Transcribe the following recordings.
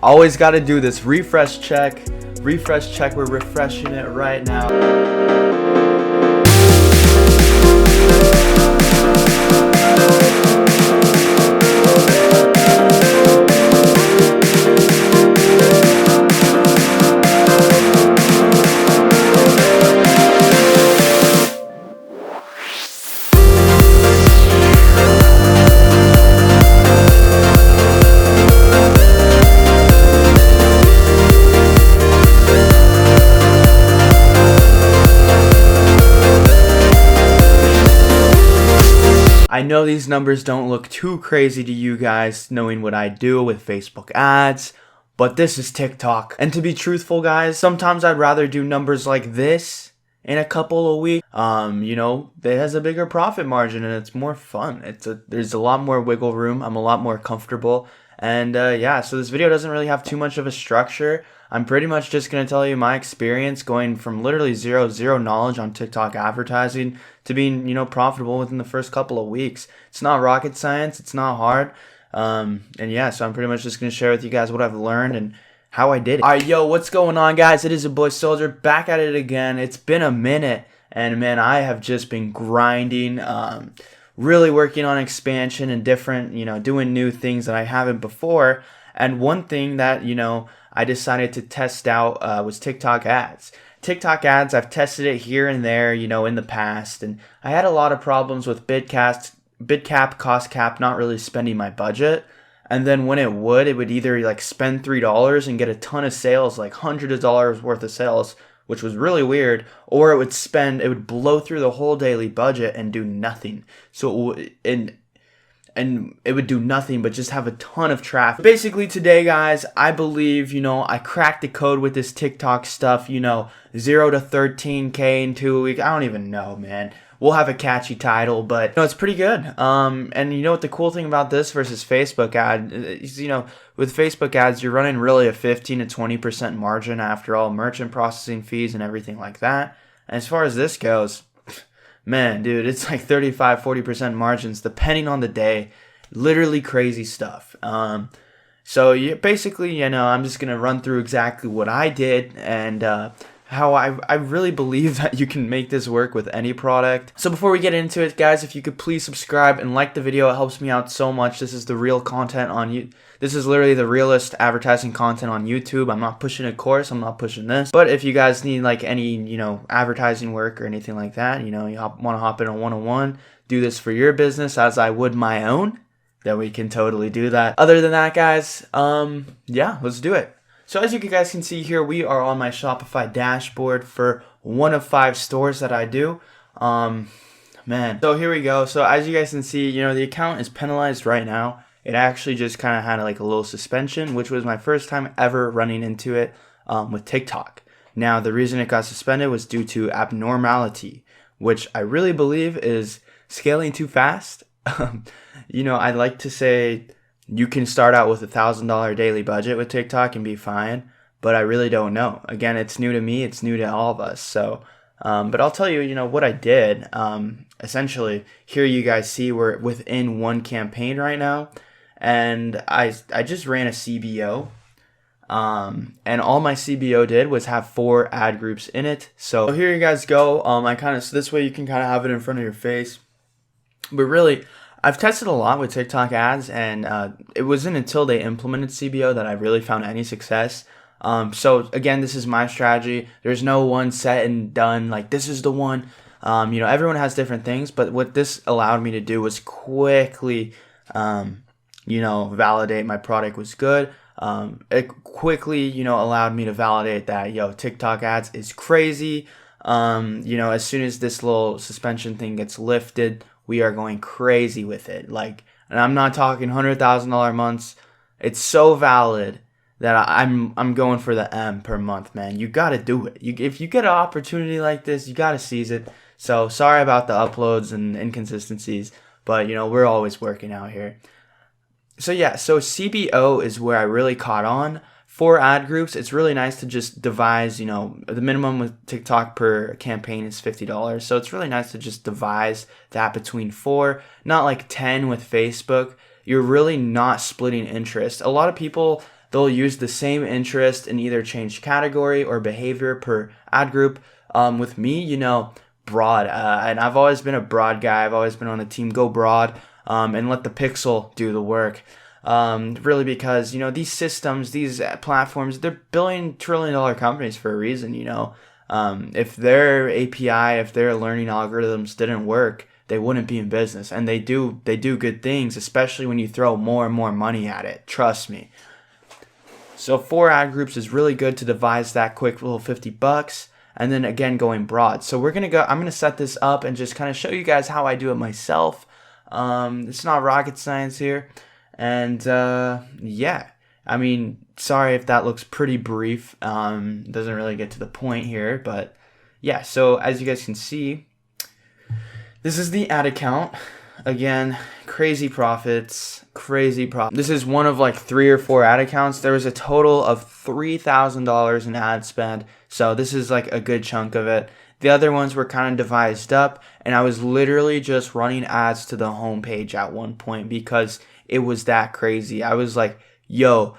Always got to do this refresh check. Refresh check. We're refreshing it right now. I know these numbers don't look too crazy to you guys knowing what I do with Facebook ads, but this is TikTok. And to be truthful, guys, sometimes I'd rather do numbers like this in a couple of weeks. It has a bigger profit margin and it's more fun. There's a lot more wiggle room. I'm a lot more comfortable. And so this video doesn't really have too much of a structure. I'm pretty much just going to tell you my experience going from literally zero knowledge on TikTok advertising to being, profitable within the first couple of weeks. It's not rocket science. It's not hard. So I'm pretty much just going to share with you guys what I've learned and how I did it. All right, yo, what's going on, guys? It is your boy Soldier back at it again. It's been a minute, and man, I have just been grinding, really working on expansion and different, doing new things that I haven't before. And one thing that, I decided to test out was TikTok ads. TikTok ads, I've tested it here and there, in the past, and I had a lot of problems with bid cap, cost cap, not really spending my budget. And then when it would either spend $3 and get a ton of sales, like hundreds of dollars worth of sales, which was really weird, or it would blow through the whole daily budget and do nothing. And it would do nothing but just have a ton of traffic. Basically today, guys, I believe, I cracked the code with this TikTok stuff, 0 to 13K in 2 weeks. I don't even know, man. We'll have a catchy title, but it's pretty good. And you know what the cool thing about this versus Facebook ad is, with Facebook ads, you're running really a 15 to 20% margin after all merchant processing fees and everything like that. And as far as this goes, man, dude, it's like 35-40% margins depending on the day. Literally crazy stuff. Basically, I'm just gonna run through exactly what I did and how I really believe that you can make this work with any product. So before we get into it, guys, if you could please subscribe and like the video, it helps me out so much. This is the real content on you. This is literally the realest advertising content on YouTube. I'm not pushing a course. I'm not pushing this. But if you guys need any, advertising work or anything like that, you want to hop in a one-on-one, do this for your business as I would my own, then we can totally do that. Other than that, guys, let's do it. So as you guys can see here, we are on my Shopify dashboard for one of 5 stores that I do. So here we go. So as you guys can see, the account is penalized right now. It actually just kind of had a little suspension, which was my first time ever running into it with TikTok. Now, the reason it got suspended was due to abnormality, which I really believe is scaling too fast. I'd like to say you can start out with $1,000 daily budget with TikTok and be fine, but I really don't know. Again, it's new to me. It's new to all of us. So, but I'll tell you, what I did. Essentially, here you guys see we're within one campaign right now. And I just ran a CBO, and all my CBO did was have 4 ad groups in it. So here you guys go. So this way you can kind of have it in front of your face. But really, I've tested a lot with TikTok ads, and it wasn't until they implemented CBO that I really found any success. So again, this is my strategy. There's no one set and done, this is the one. Everyone has different things, but what this allowed me to do was quickly, validate my product was good. It quickly, allowed me to validate that, TikTok ads is crazy. As soon as this little suspension thing gets lifted, we are going crazy with it. And I'm not talking $100,000 months. It's so valid that I'm going for the M per month, man. You got to do it. If you get an opportunity like this, you got to seize it. So sorry about the uploads and inconsistencies, but we're always working out here. So CBO is where I really caught on. 4 ad groups, it's really nice to just devise, the minimum with TikTok per campaign is $50. So it's really nice to just devise that between 4, not like 10 with Facebook. You're really not splitting interest. A lot of people, they'll use the same interest and either change category or behavior per ad group. With me, broad, and I've always been a broad guy. I've always been on the team go broad, and let the pixel do the work. Really, because these systems, these platforms, they're billion-trillion-dollar companies for a reason. If their API, if their learning algorithms didn't work, they wouldn't be in business. And they do good things, especially when you throw more and more money at it. Trust me. So 4 ad groups is really good to devise that quick little $50. And then again, going broad. So I'm going to set this up and just kind of show you guys how I do it myself. It's not rocket science here. And yeah, I mean, sorry if that looks pretty brief. Doesn't really get to the point here, but yeah. So as you guys can see, this is the ad account. Again, crazy profits. This is one of like 3 or 4 ad accounts. There was a total of $3,000 in ad spend. So this is like a good chunk of it. The other ones were kind of devised up, and I was literally just running ads to the homepage at one point because it was that crazy. I was like, yo,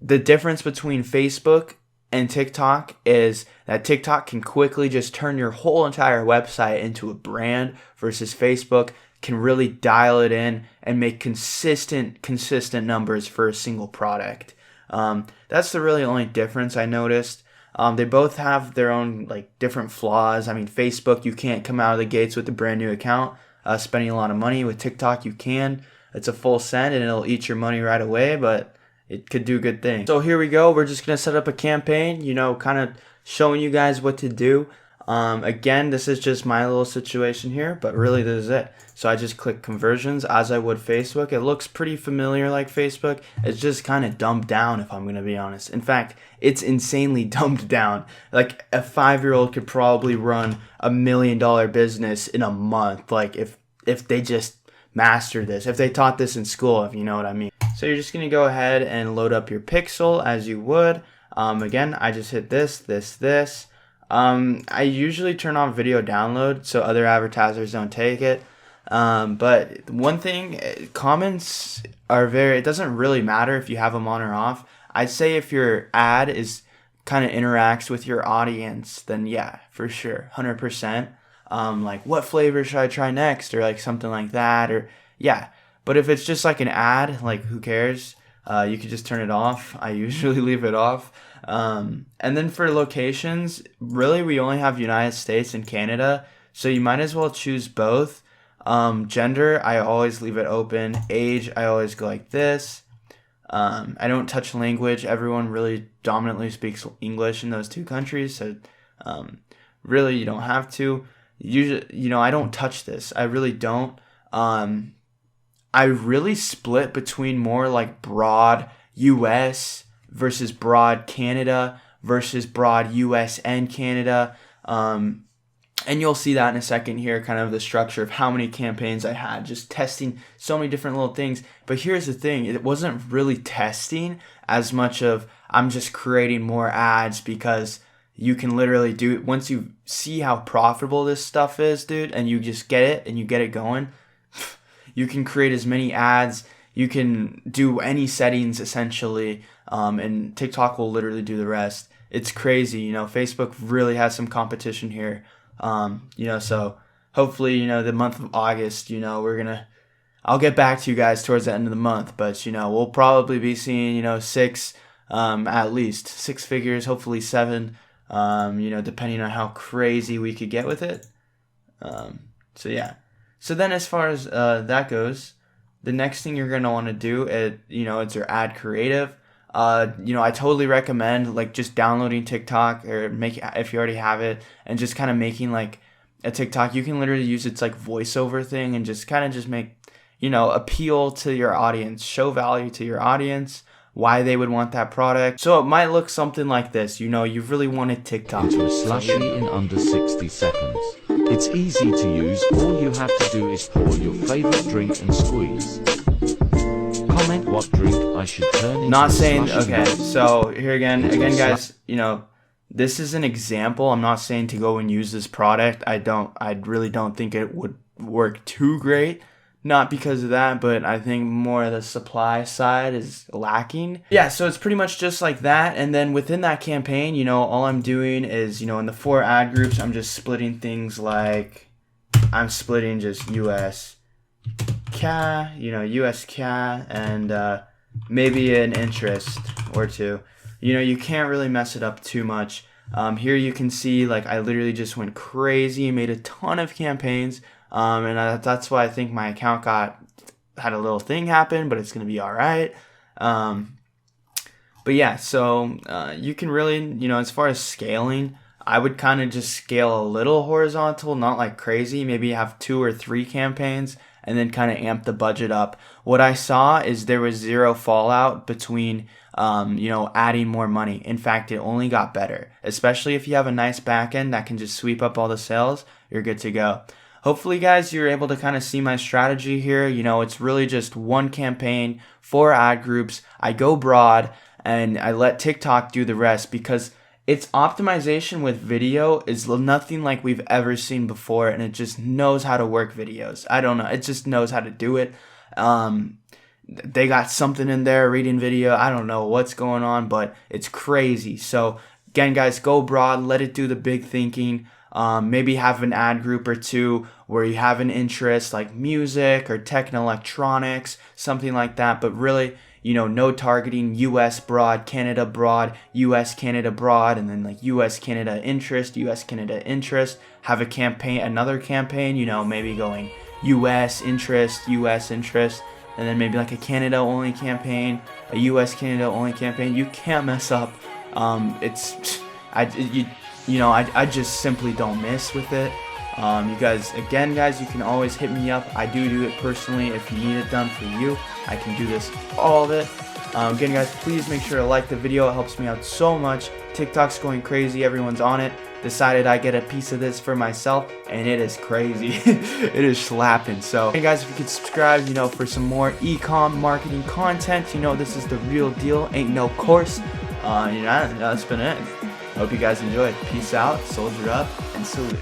the difference between Facebook and TikTok is that TikTok can quickly just turn your whole entire website into a brand versus Facebook can really dial it in and make consistent numbers for a single product. That's the really only difference I noticed. They both have their own like different flaws. I mean, Facebook, you can't come out of the gates with a brand new account spending a lot of money. With TikTok, you can. It's a full send and it'll eat your money right away, but it could do good things. So here we go. We're just going to set up a campaign, kind of showing you guys what to do. Again, this is just my little situation here, but really this is it. So I just click conversions as I would Facebook. It looks pretty familiar like Facebook. It's just kind of dumbed down, if I'm going to be honest. In fact, it's insanely dumbed down. Like a 5-year-old could probably run $1 million business in a month. Like if they just mastered this, if they taught this in school, if you know what I mean. So you're just going to go ahead and load up your pixel as you would. Again, I just hit this. I usually turn on video download so other advertisers don't take it. But one thing, comments are it doesn't really matter if you have them on or off. I'd say if your ad is kind of interacts with your audience, then yeah, for sure, 100%. Like what flavor should I try next, or like something like that, or yeah. But if it's just like an ad, like who cares? You could just turn it off. I usually leave it off. And then for locations, really we only have United States and Canada, so you might as well choose both. Gender, I always leave it open. Age, I always go like this. I don't touch language. Everyone really dominantly speaks English in those 2 countries, so really you don't have to. Usually, I don't touch this. I really don't. I really split between more like broad US versus broad Canada versus broad US and Canada. And you'll see that in a second here, kind of the structure of how many campaigns I had, just testing so many different little things. But here's the thing, it wasn't really testing as much of I'm just creating more ads, because you can literally do it once you see how profitable this stuff is, dude, and you just get it and you get it going. You can create as many ads, you can do any settings essentially, and TikTok will literally do the rest. It's crazy, Facebook really has some competition here. So hopefully, the month of August, I'll get back to you guys towards the end of the month, but, we'll probably be seeing, at least 6 figures, hopefully 7, depending on how crazy we could get with it. So yeah. So then as far as, that goes, the next thing you're going to want to do is, it's your ad creative. I totally recommend like just downloading TikTok, or if you already have it, and just kind of making like a TikTok. You can literally use its like voiceover thing and just kind of just make, appeal to your audience, show value to your audience, why they would want that product. So it might look something like this. You really wanted TikTok. Into a slushy in under 60 seconds. It's easy to use. All you have to do is pour your favorite drink and squeeze. Comment what drink I should turn into. Not saying, okay, so here again guys, this is an example. I'm not saying to go and use this product. I really don't think it would work too great, not because of that, but I think more of the supply side is lacking. Yeah, so it's pretty much just like that. And then within that campaign, you know, all I'm doing is, you know, in the 4 ad groups, I'm just splitting things like I'm splitting just US CA, you know, US CA, and maybe an interest or two. You know, you can't really mess it up too much. Here you can see, like, I literally just went crazy, made a ton of campaigns, and that's why I think my account had a little thing happen, but it's gonna be all right. But yeah, so you can really, you know, as far as scaling, I would kind of just scale a little horizontal, not like crazy. Maybe have 2 or 3 campaigns and then kind of amp the budget up. What I saw is there was zero fallout between, you know, adding more money. In fact, it only got better, especially if you have a nice back end that can just sweep up all the sales, you're good to go. Hopefully, guys, you're able to kind of see my strategy here. You know, it's really just 1 campaign, 4 ad groups. I go broad and I let TikTok do the rest because its optimization with video is nothing like we've ever seen before, and it just knows how to work videos. I don't know. It just knows how to do it. They got something in there, reading video. I don't know what's going on, but it's crazy. So again, guys, go broad. Let it do the big thinking. Maybe have an ad group or 2 where you have an interest like music or tech and electronics, something like that. But really, you know, no targeting, US broad, Canada broad, US Canada broad, and then like US Canada interest, US Canada interest. Have a campaign, another campaign, you know, maybe going US interest, and then maybe like a Canada only campaign, a US Canada only campaign. You can't mess up. I just simply don't miss with it. You guys, again, guys, you can always hit me up. I do it personally. If you need it done for you, I can do this, all of it. Again, guys, please make sure to like the video. It helps me out so much. TikTok's going crazy. Everyone's on it. Decided I get a piece of this for myself, and it is crazy. It is slapping. So, hey guys, if you could subscribe, you know, for some more e-com marketing content. You know, this is the real deal. Ain't no course. That's been it. Hope you guys enjoyed. Peace out, soldier up, and salute.